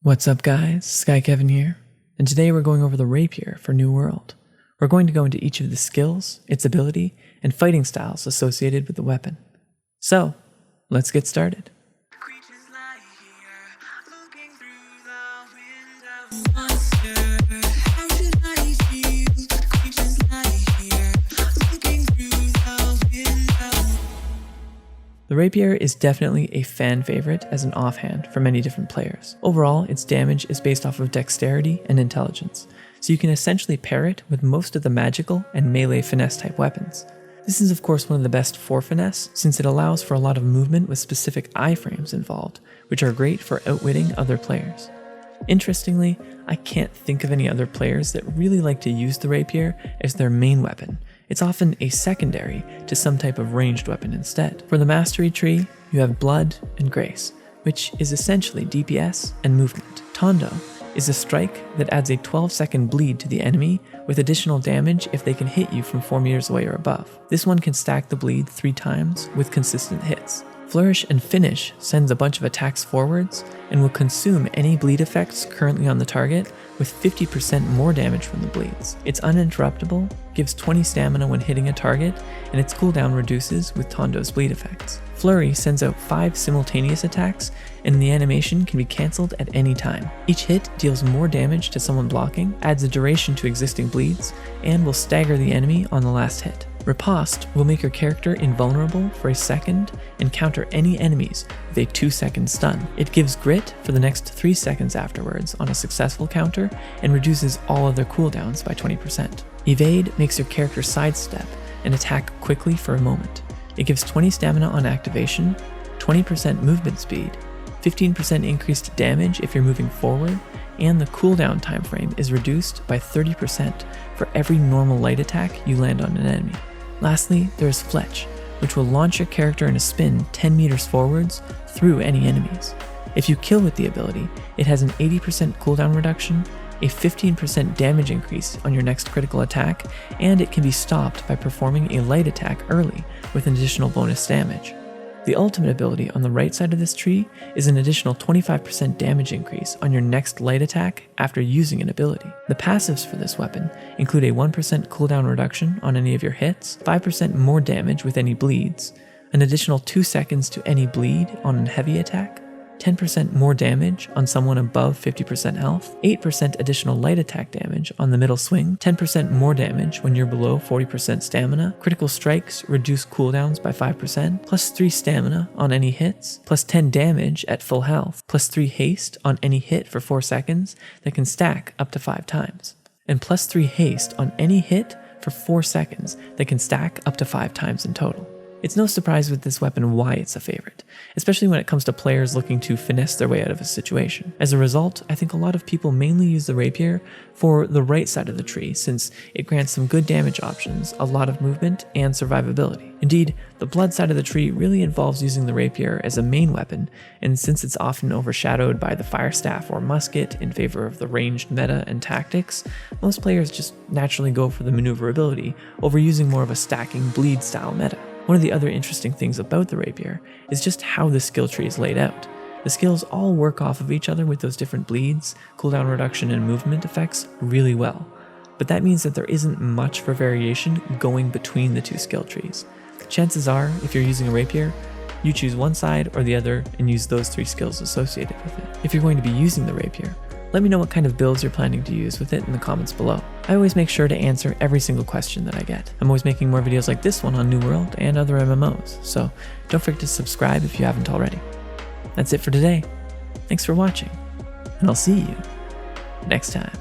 What's up guys, SkyKevin here, and today we're going over the Rapier for New World. We're going to go into each of the skills, its ability, and fighting styles associated with the weapon. So, let's get started. The Rapier is definitely a fan favorite as an offhand for many different players. Overall, its damage is based off of dexterity and intelligence, so you can essentially pair it with most of the magical and melee finesse type weapons. This is of course one of the best for finesse, since it allows for a lot of movement with specific iframes involved, which are great for outwitting other players. Interestingly, I can't think of any other players that really like to use the Rapier as their main weapon. It's often a secondary to some type of ranged weapon instead. For the mastery tree, you have blood and grace, which is essentially DPS and movement. Tondo is a strike that adds a 12-second bleed to the enemy with additional damage if they can hit you from 4 meters away or above. This one can stack the bleed 3 times with consistent hits. Flourish and Finish sends a bunch of attacks forwards and will consume any bleed effects currently on the target with 50% more damage from the bleeds. It's uninterruptible, gives 20 stamina when hitting a target, and its cooldown reduces with Tondo's bleed effects. Flurry sends out 5 simultaneous attacks, and the animation can be cancelled at any time. Each hit deals more damage to someone blocking, adds a duration to existing bleeds, and will stagger the enemy on the last hit. Riposte will make your character invulnerable for a second and counter any enemies with a 2-second stun. It gives grit for the next 3 seconds afterwards on a successful counter and reduces all other cooldowns by 20%. Evade makes your character sidestep and attack quickly for a moment. It gives 20 stamina on activation, 20% movement speed, 15% increased damage if you're moving forward, and the cooldown time frame is reduced by 30% for every normal light attack you land on an enemy. Lastly, there is Fletch, which will launch your character in a spin 10 meters forwards through any enemies. If you kill with the ability, it has an 80% cooldown reduction, a 15% damage increase on your next critical attack, and it can be stopped by performing a light attack early with an additional bonus damage. The ultimate ability on the right side of this tree is an additional 25% damage increase on your next light attack after using an ability. The passives for this weapon include a 1% cooldown reduction on any of your hits, 5% more damage with any bleeds, an additional 2 seconds to any bleed on a heavy attack, 10% more damage on someone above 50% health, 8% additional light attack damage on the middle swing, 10% more damage when you're below 40% stamina, critical strikes reduce cooldowns by 5%, plus 3 stamina on any hits, plus 10 damage at full health, plus 3 haste on any hit for 4 seconds that can stack up to 5 times, and plus 3 haste on any hit for 4 seconds that can stack up to 5 times in total. It's no surprise with this weapon why it's a favorite, especially when it comes to players looking to finesse their way out of a situation. As a result, I think a lot of people mainly use the Rapier for the right side of the tree, since it grants some good damage options, a lot of movement, and survivability. Indeed, the blood side of the tree really involves using the Rapier as a main weapon, and since it's often overshadowed by the fire staff or musket in favor of the ranged meta and tactics, most players just naturally go for the maneuverability over using more of a stacking bleed style meta. One of the other interesting things about the Rapier is just how the skill tree is laid out. The skills all work off of each other with those different bleeds, cooldown reduction, and movement effects really well. But that means that there isn't much for variation going between the two skill trees. Chances are, if you're using a Rapier, you choose one side or the other and use those 3 skills associated with it. If you're going to be using the Rapier, let me know what kind of builds you're planning to use with it in the comments below. I always make sure to answer every single question that I get. I'm always making more videos like this one on New World and other MMOs, so don't forget to subscribe if you haven't already. That's it for today. Thanks for watching, and I'll see you next time.